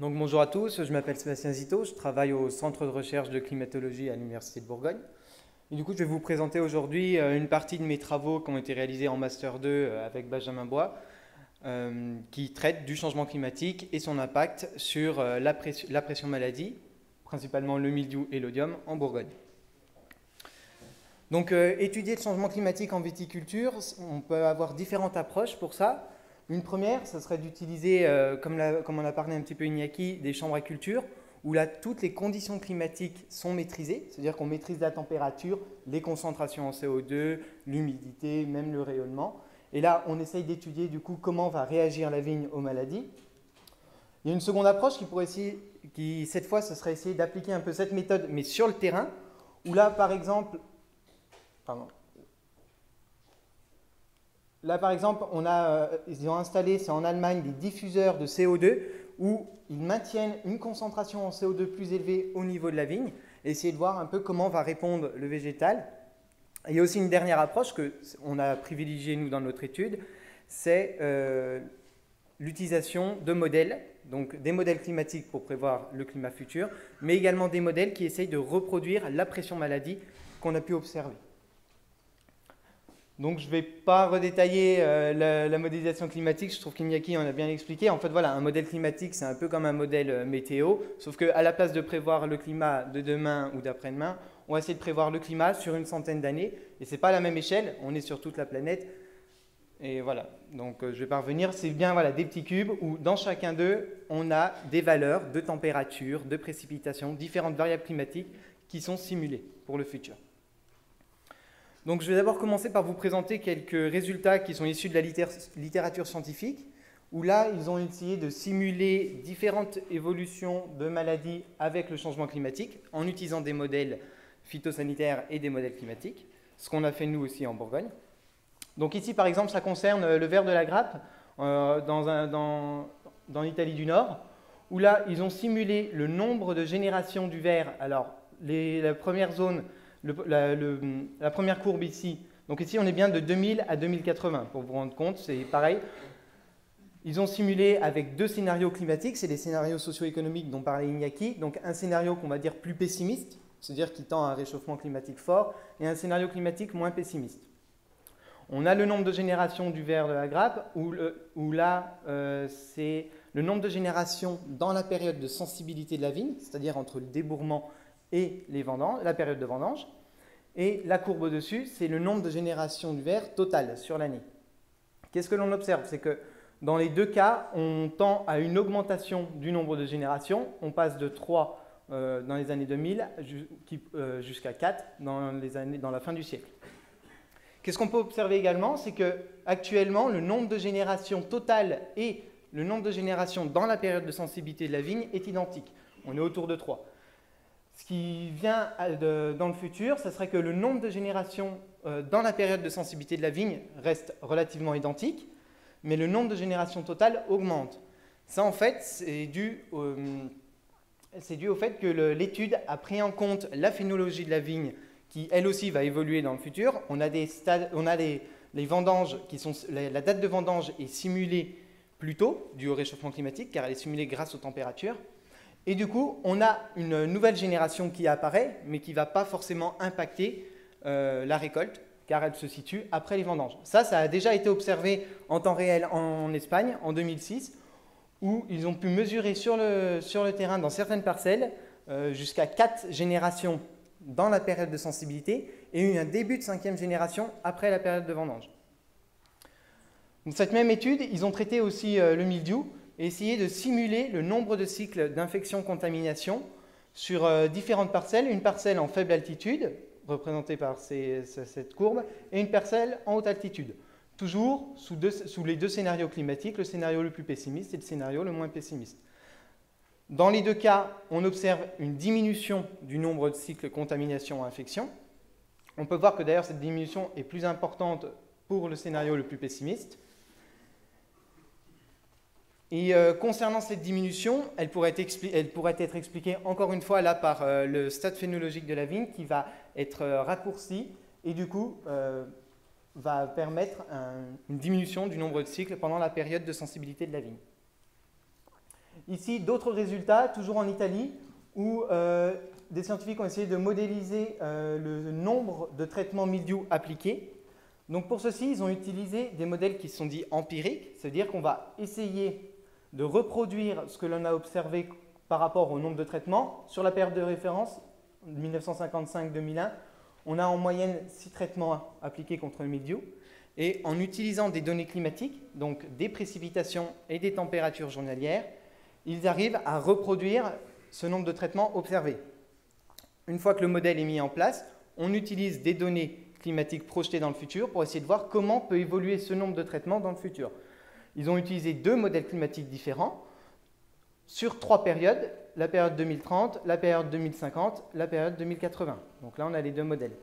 Donc bonjour à tous, je m'appelle Sébastien Zito, je travaille au Centre de recherche de climatologie à l'Université de Bourgogne. Et du coup, je vais vous présenter aujourd'hui une partie de mes travaux qui ont été réalisés en Master 2 avec Benjamin Bois, qui traitent du changement climatique et son impact sur la pression maladie, principalement le mildiou et l'oïdium en Bourgogne. Donc étudier le changement climatique en viticulture, on peut avoir différentes approches pour ça. Une première, ce serait d'utiliser, comme on a parlé un petit peu Iñaki, des chambres à culture, où là, toutes les conditions climatiques sont maîtrisées, c'est-à-dire qu'on maîtrise la température, les concentrations en CO2, l'humidité, même le rayonnement. Et là, on essaye d'étudier du coup comment va réagir la vigne aux maladies. Il y a une seconde approche qui cette fois, ce serait essayer d'appliquer un peu cette méthode, mais sur le terrain, où là, par exemple, pardon, là, par exemple, ils ont installé, c'est en Allemagne, des diffuseurs de CO2 où ils maintiennent une concentration en CO2 plus élevée au niveau de la vigne et essayer de voir un peu comment va répondre le végétal. Et il y a aussi une dernière approche qu'on a privilégiée, nous, dans notre étude, c'est l'utilisation de modèles, donc des modèles climatiques pour prévoir le climat futur, mais également des modèles qui essayent de reproduire la pression maladie qu'on a pu observer. Donc je ne vais pas redétailler la modélisation climatique, je trouve qu'Iñaki en a bien expliqué. En fait, voilà, un modèle climatique, c'est un peu comme un modèle météo, sauf qu'à la place de prévoir le climat de demain ou d'après-demain, on va essayer de prévoir le climat sur une centaine d'années, et ce n'est pas la même échelle, on est sur toute la planète. Et voilà, donc je vais pas revenir, c'est bien voilà, des petits cubes où dans chacun d'eux, on a des valeurs de température, de précipitation, différentes variables climatiques qui sont simulées pour le futur. Donc je vais d'abord commencer par vous présenter quelques résultats qui sont issus de la littérature scientifique, où là, ils ont essayé de simuler différentes évolutions de maladies avec le changement climatique, en utilisant des modèles phytosanitaires et des modèles climatiques, ce qu'on a fait nous aussi en Bourgogne. Donc ici, par exemple, ça concerne le ver de la grappe dans l'Italie du Nord, où là, ils ont simulé le nombre de générations du ver. Alors, la première zone, la première courbe ici, donc ici, on est bien de 2000 à 2080, pour vous rendre compte, c'est pareil. Ils ont simulé avec deux scénarios climatiques, c'est les scénarios socio-économiques dont parlait Iñaki, donc un scénario qu'on va dire plus pessimiste, c'est-à-dire qui tend à un réchauffement climatique fort, et un scénario climatique moins pessimiste. On a le nombre de générations du ver de la grappe, où là, c'est le nombre de générations dans la période de sensibilité de la vigne, c'est-à-dire entre le débourrement et la période de vendange. Et la courbe au-dessus, c'est le nombre de générations du ver total sur l'année. Qu'est-ce que l'on observe? C'est que dans les deux cas, on tend à une augmentation du nombre de générations. On passe de 3 dans les années 2000 jusqu'à 4 dans la fin du siècle. Qu'est-ce qu'on peut observer également? C'est qu'actuellement, le nombre de générations totales et le nombre de générations dans la période de sensibilité de la vigne est identique. On est autour de 3. Ce qui vient dans le futur, ce serait que le nombre de générations dans la période de sensibilité de la vigne reste relativement identique, mais le nombre de générations totales augmente. Ça, en fait, c'est dû au fait que l'étude a pris en compte la phénologie de la vigne qui, elle aussi, va évoluer dans le futur. On a les vendanges la date de vendange est simulée plus tôt, due au réchauffement climatique, car elle est simulée grâce aux températures. Et du coup, on a une nouvelle génération qui apparaît, mais qui ne va pas forcément impacter la récolte, car elle se situe après les vendanges. Ça a déjà été observé en temps réel en Espagne, en 2006, où ils ont pu mesurer sur le terrain, dans certaines parcelles, jusqu'à 4 générations dans la période de sensibilité et un début de 5e génération après la période de vendange. Dans cette même étude, ils ont traité aussi le mildiou et essayé de simuler le nombre de cycles d'infection-contamination sur différentes parcelles, une parcelle en faible altitude, représentée par cette courbe, et une parcelle en haute altitude. Toujours sous les deux scénarios climatiques, le scénario le plus pessimiste et le scénario le moins pessimiste. Dans les deux cas, on observe une diminution du nombre de cycles contamination-infection. On peut voir que d'ailleurs cette diminution est plus importante pour le scénario le plus pessimiste. Et concernant cette diminution, elle pourrait être expliquée encore une fois là par le stade phénologique de la vigne qui va être raccourci et du coup va permettre une diminution du nombre de cycles pendant la période de sensibilité de la vigne. Ici, d'autres résultats, toujours en Italie, où des scientifiques ont essayé de modéliser le nombre de traitements mildiou appliqués. Donc pour ceci, ils ont utilisé des modèles qui se sont dits empiriques, c'est-à-dire qu'on va essayer de reproduire ce que l'on a observé par rapport au nombre de traitements. Sur la période de référence, 1955-2001, on a en moyenne 6 traitements appliqués contre le mildiou. Et en utilisant des données climatiques, donc des précipitations et des températures journalières, ils arrivent à reproduire ce nombre de traitements observés. Une fois que le modèle est mis en place, on utilise des données climatiques projetées dans le futur pour essayer de voir comment peut évoluer ce nombre de traitements dans le futur. Ils ont utilisé 2 modèles climatiques différents sur 3 périodes, la période 2030, la période 2050, la période 2080. Donc là, on a les 2 modèles.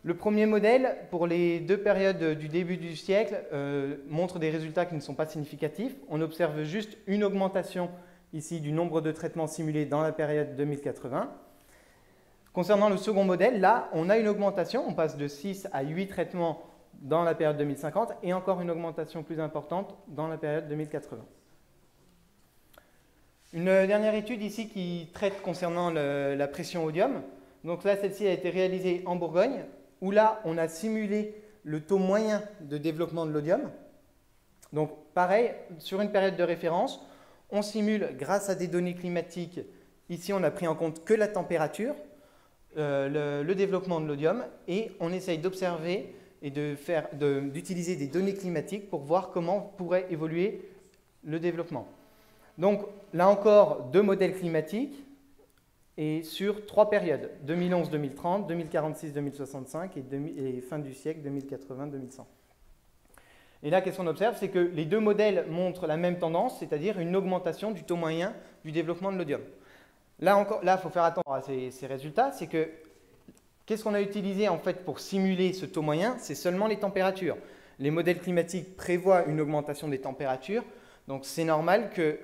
Le premier modèle, pour les 2 périodes du début du siècle, montre des résultats qui ne sont pas significatifs. On observe juste une augmentation ici du nombre de traitements simulés dans la période 2080. Concernant le second modèle, là, on a une augmentation. On passe de 6 à 8 traitements dans la période 2050 et encore une augmentation plus importante dans la période 2080. Une dernière étude ici qui traite concernant la pression odium. Donc là, celle-ci a été réalisée en Bourgogne, où là, on a simulé le taux moyen de développement de l'odium. Donc pareil, sur une période de référence, on simule grâce à des données climatiques. Ici, on n'a pris en compte que la température, le développement de l'odium, et on essaye d'observer et d'utiliser des données climatiques pour voir comment pourrait évoluer le développement. Donc là encore, 2 modèles climatiques et sur 3 périodes, 2011-2030, 2046-2065 et fin du siècle, 2080-2100. Et là, qu'est-ce qu'on observe? C'est que les 2 modèles montrent la même tendance, c'est-à-dire une augmentation du taux moyen du développement de l'odium. Là, il faut faire attention à ces résultats, c'est que qu'est-ce qu'on a utilisé en fait pour simuler ce taux moyen? C'est seulement les températures. Les modèles climatiques prévoient une augmentation des températures, donc c'est normal que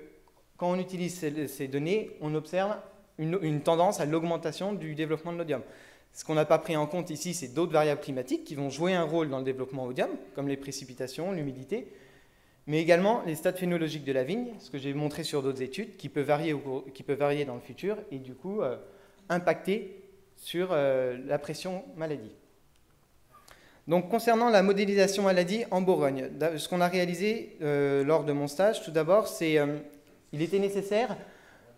quand on utilise ces données, on observe une tendance à l'augmentation du développement de l'odium. Ce qu'on n'a pas pris en compte ici, c'est d'autres variables climatiques qui vont jouer un rôle dans le développement odium, comme les précipitations, l'humidité, mais également les stades phénologiques de la vigne, ce que j'ai montré sur d'autres études, qui peuvent varier dans le futur et du coup impacter sur la pression maladie. Donc concernant la modélisation maladie en Bourgogne, ce qu'on a réalisé lors de mon stage, tout d'abord, c'est il était nécessaire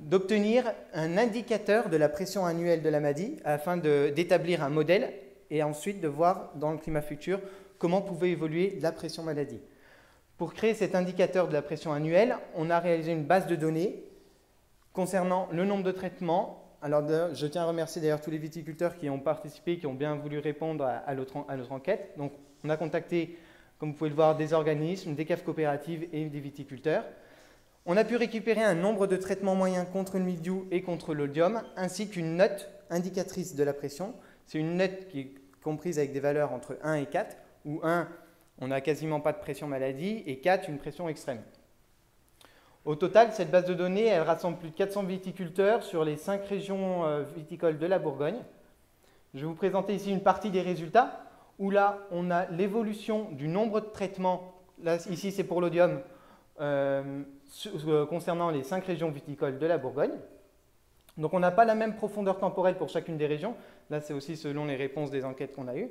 d'obtenir un indicateur de la pression annuelle de la maladie afin d'établir un modèle et ensuite de voir dans le climat futur comment pouvait évoluer la pression maladie. Pour créer cet indicateur de la pression annuelle, on a réalisé une base de données concernant le nombre de traitements. Alors, je tiens à remercier d'ailleurs tous les viticulteurs qui ont participé, qui ont bien voulu répondre à notre enquête. Donc, on a contacté, comme vous pouvez le voir, des organismes, des caves coopératives et des viticulteurs. On a pu récupérer un nombre de traitements moyens contre le mildiou et contre l'odium, ainsi qu'une note indicatrice de la pression. C'est une note qui est comprise avec des valeurs entre 1 et 4, où 1, on n'a quasiment pas de pression maladie, et 4, une pression extrême. Au total, cette base de données, elle rassemble plus de 400 viticulteurs sur les 5 régions viticoles de la Bourgogne. Je vais vous présenter ici une partie des résultats, où là, on a l'évolution du nombre de traitements. Là, ici, c'est pour l'odium, concernant les 5 régions viticoles de la Bourgogne. Donc on n'a pas la même profondeur temporelle pour chacune des régions. Là, c'est aussi selon les réponses des enquêtes qu'on a eues.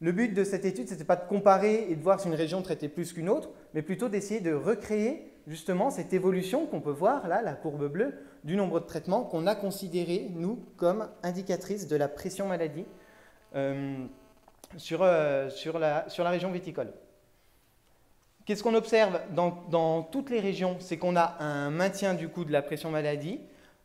Le but de cette étude, ce n'était pas de comparer et de voir si une région traitait plus qu'une autre, mais plutôt d'essayer de recréer justement cette évolution qu'on peut voir, là, la courbe bleue, du nombre de traitements qu'on a considéré, nous, comme indicatrice de la pression maladie sur la région viticole. Qu'est-ce qu'on observe dans toutes les régions? C'est qu'on a un maintien du coup de la pression maladie.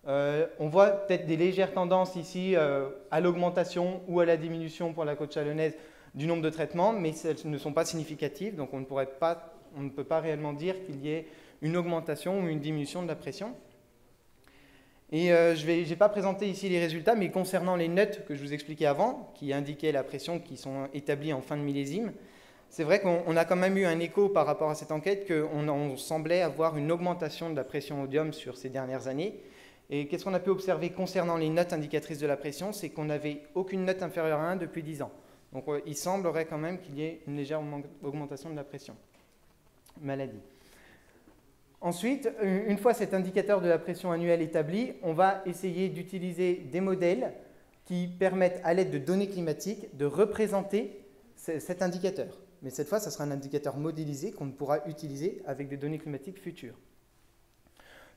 On voit peut-être des légères tendances ici à l'augmentation ou à la diminution pour la côte chalonnaise du nombre de traitements, mais elles ne sont pas significatives, donc on ne peut pas réellement dire qu'il y ait une augmentation ou une diminution de la pression. Et je n'ai pas présenté ici les résultats, mais concernant les notes que je vous expliquais avant, qui indiquaient la pression, qui sont établies en fin de millésime, c'est vrai qu'on a quand même eu un écho par rapport à cette enquête qu'on semblait avoir une augmentation de la pression odium sur ces dernières années. Et qu'est-ce qu'on a pu observer concernant les notes indicatrices de la pression? C'est qu'on n'avait aucune note inférieure à 1 depuis 10 ans. Donc il semblerait quand même qu'il y ait une légère augmentation de la pression maladie. Ensuite, une fois cet indicateur de la pression annuelle établi, on va essayer d'utiliser des modèles qui permettent, à l'aide de données climatiques, de représenter cet indicateur. Mais cette fois, ça sera un indicateur modélisé qu'on pourra utiliser avec des données climatiques futures.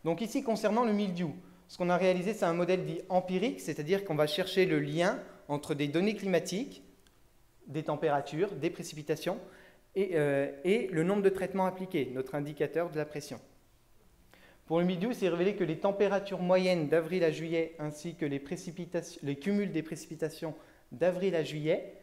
Donc ici, concernant le mildiou, ce qu'on a réalisé, c'est un modèle dit empirique, c'est-à-dire qu'on va chercher le lien entre des données climatiques, des températures, des précipitations, et le nombre de traitements appliqués, notre indicateur de la pression. Pour le mildiou, c'est révélé que les températures moyennes d'avril à juillet ainsi que les cumuls des précipitations d'avril à juillet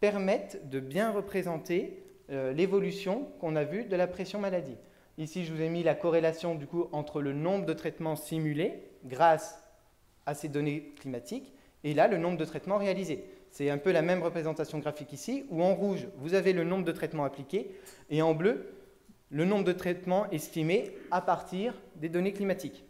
permettent de bien représenter l'évolution qu'on a vue de la pression maladie. Ici, je vous ai mis la corrélation du coup entre le nombre de traitements simulés grâce à ces données climatiques et là, le nombre de traitements réalisés. C'est un peu la même représentation graphique ici, où en rouge, vous avez le nombre de traitements appliqués et en bleu, le nombre de traitements estimés à partir des données climatiques.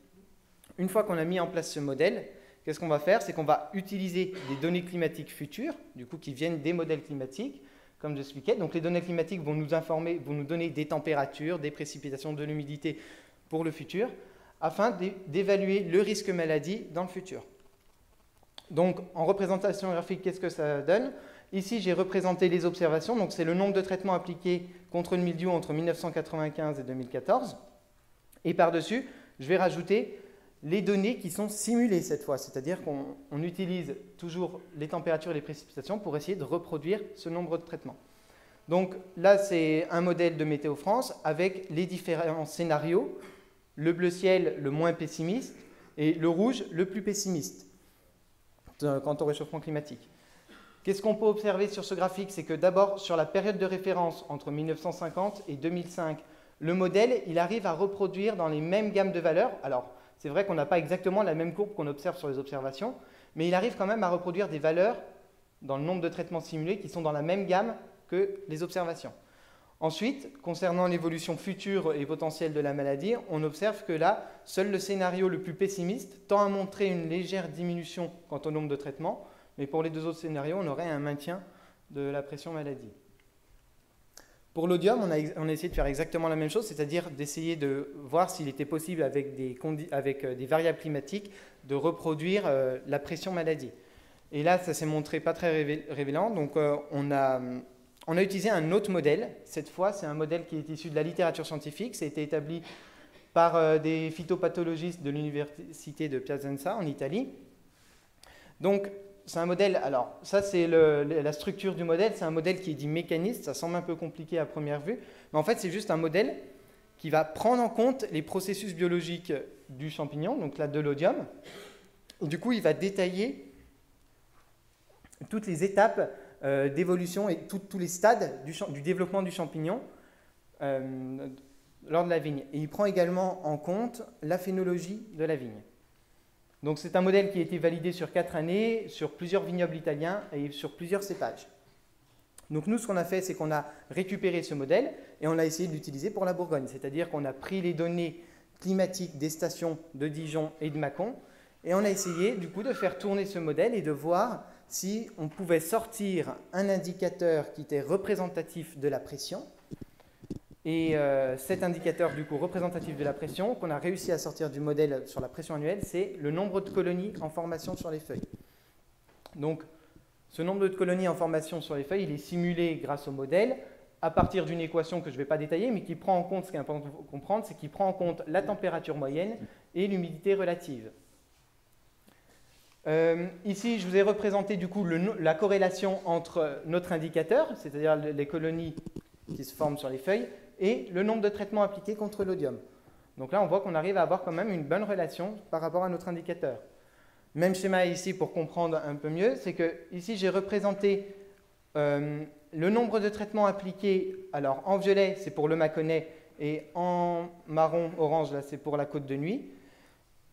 Une fois qu'on a mis en place ce modèle, qu'est-ce qu'on va faire? C'est qu'on va utiliser des données climatiques futures, du coup qui viennent des modèles climatiques, comme j'expliquais. Donc les données climatiques vont nous informer, vont nous donner des températures, des précipitations, de l'humidité pour le futur, afin d'évaluer le risque maladie dans le futur. Donc en représentation graphique, qu'est-ce que ça donne? Ici, j'ai représenté les observations, donc c'est le nombre de traitements appliqués contre le mildiou entre 1995 et 2014. Et par-dessus, je vais rajouter les données qui sont simulées cette fois, c'est-à-dire qu'on utilise toujours les températures et les précipitations pour essayer de reproduire ce nombre de traitements. Donc là, c'est un modèle de Météo France avec les différents scénarios, le bleu ciel le moins pessimiste et le rouge le plus pessimiste quant au réchauffement climatique. Qu'est-ce qu'on peut observer sur ce graphique? C'est que d'abord, sur la période de référence entre 1950 et 2005, le modèle, il arrive à reproduire dans les mêmes gammes de valeurs. Alors, c'est vrai qu'on n'a pas exactement la même courbe qu'on observe sur les observations, mais il arrive quand même à reproduire des valeurs dans le nombre de traitements simulés qui sont dans la même gamme que les observations. Ensuite, concernant l'évolution future et potentielle de la maladie, on observe que là, seul le scénario le plus pessimiste tend à montrer une légère diminution quant au nombre de traitements, mais pour les deux autres scénarios, on aurait un maintien de la pression maladie. Pour l'odium, on a essayé de faire exactement la même chose, c'est-à-dire d'essayer de voir s'il était possible avec des variables climatiques de reproduire la pression maladie. Et là, ça s'est montré pas très révélant, donc on a utilisé un autre modèle. Cette fois, c'est un modèle qui est issu de la littérature scientifique, ça a été établi par des phytopathologistes de l'université de Piacenza en Italie. Donc, c'est un modèle, alors ça c'est la structure du modèle, c'est un modèle qui est dit mécaniste, ça semble un peu compliqué à première vue, mais en fait c'est juste un modèle qui va prendre en compte les processus biologiques du champignon, donc là de l'odium. Du coup il va détailler toutes les étapes d'évolution et tous les stades du développement du champignon lors de la vigne. Et il prend également en compte la phénologie de la vigne. Donc c'est un modèle qui a été validé sur 4 années, sur plusieurs vignobles italiens et sur plusieurs cépages. Donc nous, ce qu'on a fait, c'est qu'on a récupéré ce modèle et on a essayé de l'utiliser pour la Bourgogne. C'est-à-dire qu'on a pris les données climatiques des stations de Dijon et de Mâcon et on a essayé du coup de faire tourner ce modèle et de voir si on pouvait sortir un indicateur qui était représentatif de la pression. Et cet indicateur du coup représentatif de la pression qu'on a réussi à sortir du modèle sur la pression annuelle, c'est le nombre de colonies en formation sur les feuilles. Donc ce nombre de colonies en formation sur les feuilles, il est simulé grâce au modèle à partir d'une équation que je ne vais pas détailler, mais qui prend en compte, ce qui est important de comprendre, c'est qu'il prend en compte la température moyenne et l'humidité relative. Ici, je vous ai représenté du coup la corrélation entre notre indicateur, c'est-à-dire les colonies qui se forment sur les feuilles, et le nombre de traitements appliqués contre l'odium. Donc là, on voit qu'on arrive à avoir quand même une bonne relation par rapport à notre indicateur. Même schéma ici pour comprendre un peu mieux, c'est que ici j'ai représenté le nombre de traitements appliqués. Alors en violet, c'est pour le Mâconnais, et en marron, orange, là, c'est pour la Côte de Nuit.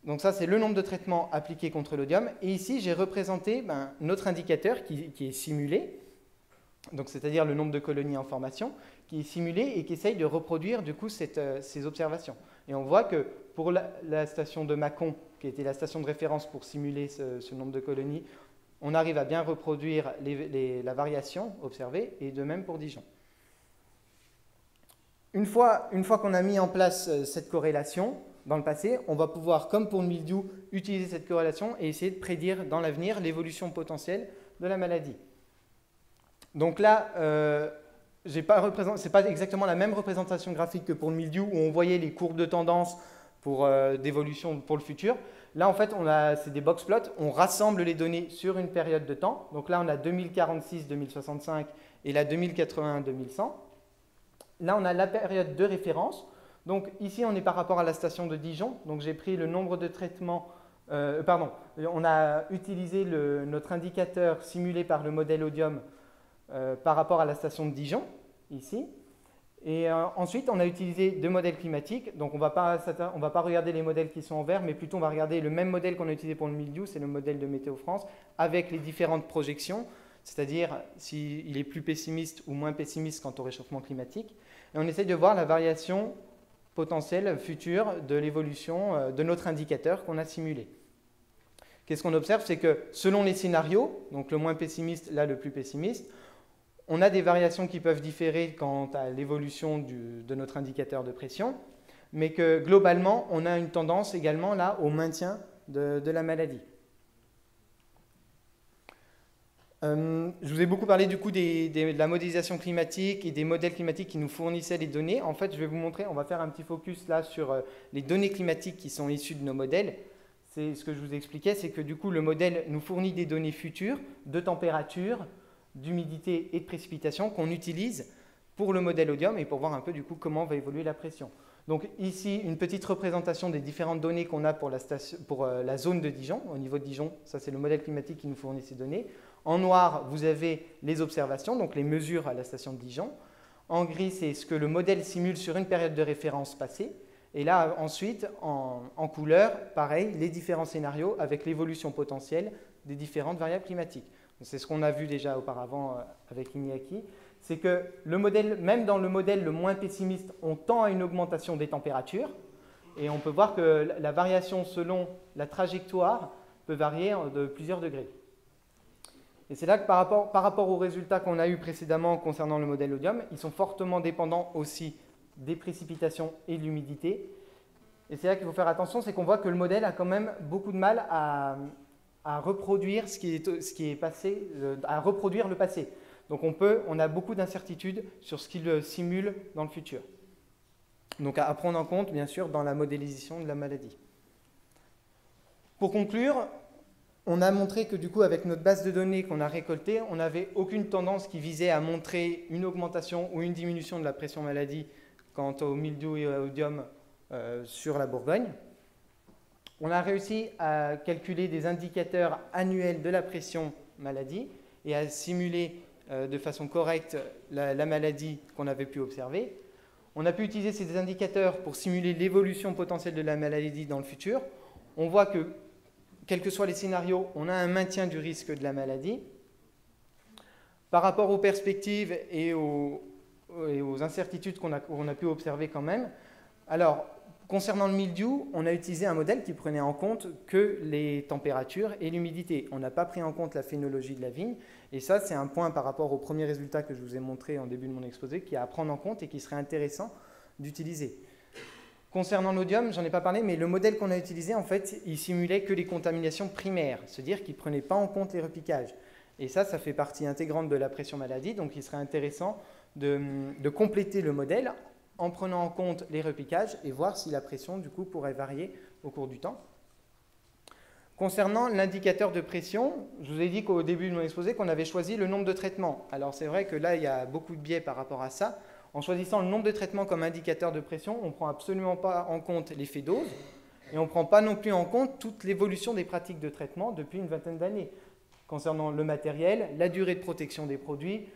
Donc ça, c'est le nombre de traitements appliqués contre l'odium. Et ici, j'ai représenté notre indicateur qui est simulé, donc c'est-à-dire le nombre de colonies en formation, qui est simulé et qui essaye de reproduire du coup ces observations. Et on voit que pour la station de Mâcon, qui était la station de référence pour simuler ce nombre de colonies, on arrive à bien reproduire la variation observée, et de même pour Dijon. Une fois qu'on a mis en place cette corrélation dans le passé, on va pouvoir, comme pour le mildiou, utiliser cette corrélation et essayer de prédire dans l'avenir l'évolution potentielle de la maladie. Donc là, ce n'est pas exactement la même représentation graphique que pour le mildiou où on voyait les courbes de tendance d'évolution pour le futur. Là, en fait, c'est des box plots. On rassemble les données sur une période de temps. Donc là, on a 2046-2065 et là 2081-2100. Là, on a la période de référence. Donc ici, on est par rapport à la station de Dijon. Donc j'ai pris le nombre de traitements. On a utilisé notre indicateur simulé par le modèle Odium par rapport à la station de Dijon, ici. Et ensuite, on a utilisé deux modèles climatiques. Donc on ne va pas regarder les modèles qui sont en vert, mais plutôt on va regarder le même modèle qu'on a utilisé pour le mildiou, c'est le modèle de Météo France, avec les différentes projections, c'est-à-dire s'il est plus pessimiste ou moins pessimiste quant au réchauffement climatique. Et on essaye de voir la variation potentielle future de l'évolution de notre indicateur qu'on a simulé. Qu'est-ce qu'on observe? C'est que selon les scénarios, donc le moins pessimiste, là le plus pessimiste, on a des variations qui peuvent différer quant à l'évolution de notre indicateur de pression, mais que globalement, on a une tendance également là au maintien de la maladie. Je vous ai beaucoup parlé du coup de la modélisation climatique et des modèles climatiques qui nous fournissaient les données. En fait, je vais vous montrer, on va faire un petit focus là sur les données climatiques qui sont issues de nos modèles. C'est ce que je vous expliquais, c'est que du coup, le modèle nous fournit des données futures de température, d'humidité et de précipitation qu'on utilise pour le modèle Odium et pour voir un peu du coup comment va évoluer la pression. Donc ici, une petite représentation des différentes données qu'on a pour la zone de Dijon. Au niveau de Dijon, ça c'est le modèle climatique qui nous fournit ces données. En noir, vous avez les observations, donc les mesures à la station de Dijon. En gris, c'est ce que le modèle simule sur une période de référence passée. Et là, ensuite, en couleur, pareil, les différents scénarios avec l'évolution potentielle des différentes variables climatiques. C'est ce qu'on a vu déjà auparavant avec Iñaki. C'est que le modèle, même dans le modèle le moins pessimiste, on tend à une augmentation des températures. Et on peut voir que la variation selon la trajectoire peut varier de plusieurs degrés. Et c'est là que par rapport aux résultats qu'on a eus précédemment concernant le modèle Odium, ils sont fortement dépendants aussi des précipitations et de l'humidité. Et c'est là qu'il faut faire attention, c'est qu'on voit que le modèle a quand même beaucoup de mal à reproduire ce qui est passé, à reproduire le passé. Donc on a beaucoup d'incertitudes sur ce qu'il simule dans le futur. Donc à prendre en compte, bien sûr, dans la modélisation de la maladie. Pour conclure, on a montré que du coup, avec notre base de données qu'on a récoltée, on n'avait aucune tendance qui visait à montrer une augmentation ou une diminution de la pression maladie quant au mildiou et au Odium sur la Bourgogne. On a réussi à calculer des indicateurs annuels de la pression maladie et à simuler de façon correcte la maladie qu'on avait pu observer. On a pu utiliser ces indicateurs pour simuler l'évolution potentielle de la maladie dans le futur. On voit que, quels que soient les scénarios, on a un maintien du risque de la maladie. Par rapport aux perspectives et aux incertitudes qu'on a pu observer quand même, alors, concernant le mildiou, on a utilisé un modèle qui prenait en compte que les températures et l'humidité. On n'a pas pris en compte la phénologie de la vigne. Et ça, c'est un point par rapport au premier résultat que je vous ai montré en début de mon exposé, qui est à prendre en compte et qui serait intéressant d'utiliser. Concernant l'Odium, j'en ai pas parlé, mais le modèle qu'on a utilisé, en fait, il simulait que les contaminations primaires, c'est-à-dire qu'il ne prenait pas en compte les repiquages. Et ça fait partie intégrante de la pression maladie, donc il serait intéressant de compléter le modèle en prenant en compte les repiquages et voir si la pression, du coup, pourrait varier au cours du temps. Concernant l'indicateur de pression, je vous ai dit qu'au début de mon exposé qu'on avait choisi le nombre de traitements. Alors c'est vrai que là, il y a beaucoup de biais par rapport à ça. En choisissant le nombre de traitements comme indicateur de pression, on ne prend absolument pas en compte l'effet dose et on ne prend pas non plus en compte toute l'évolution des pratiques de traitement depuis une vingtaine d'années. Concernant le matériel, la durée de protection des produits,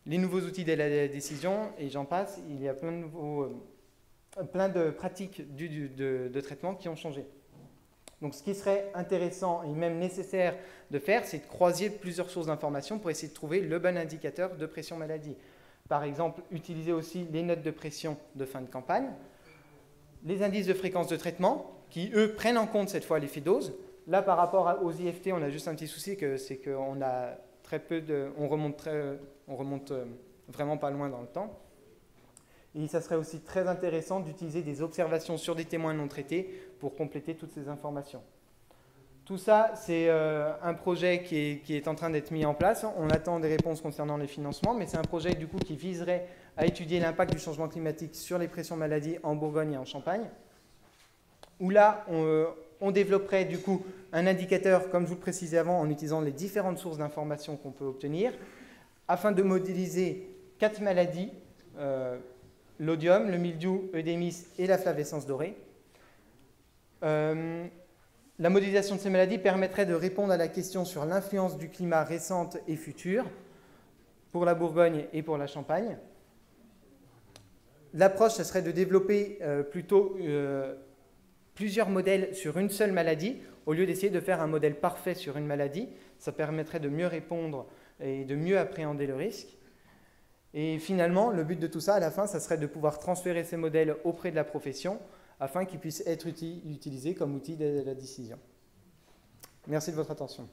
les nouveaux outils de la décision, et j'en passe, il y a plein de pratiques de traitement qui ont changé. Donc ce qui serait intéressant et même nécessaire de faire, c'est de croiser plusieurs sources d'informations pour essayer de trouver le bon indicateur de pression maladie. Par exemple, utiliser aussi les notes de pression de fin de campagne, les indices de fréquence de traitement, qui eux prennent en compte cette fois l'effet dose. Là, par rapport aux IFT, on a juste un petit souci, c'est qu'on a très peu on remonte vraiment pas loin dans le temps. Et ça serait aussi très intéressant d'utiliser des observations sur des témoins non traités pour compléter toutes ces informations. Tout ça, c'est un projet qui est en train d'être mis en place. On attend des réponses concernant les financements, mais c'est un projet du coup qui viserait à étudier l'impact du changement climatique sur les pressions maladies en Bourgogne et en Champagne, où là, on développerait du coup un indicateur, comme je vous le précisais avant, en utilisant les différentes sources d'informations qu'on peut obtenir, afin de modéliser 4 maladies, l'odium, le mildiou, Eudémis et la flavescence dorée. La modélisation de ces maladies permettrait de répondre à la question sur l'influence du climat récente et future pour la Bourgogne et pour la Champagne. L'approche, ce serait de développer plutôt plusieurs modèles sur une seule maladie, au lieu d'essayer de faire un modèle parfait sur une maladie. Ça permettrait de mieux répondre et de mieux appréhender le risque. Et finalement, le but de tout ça, à la fin, ça serait de pouvoir transférer ces modèles auprès de la profession, afin qu'ils puissent être utilisés comme outil de la décision. Merci de votre attention.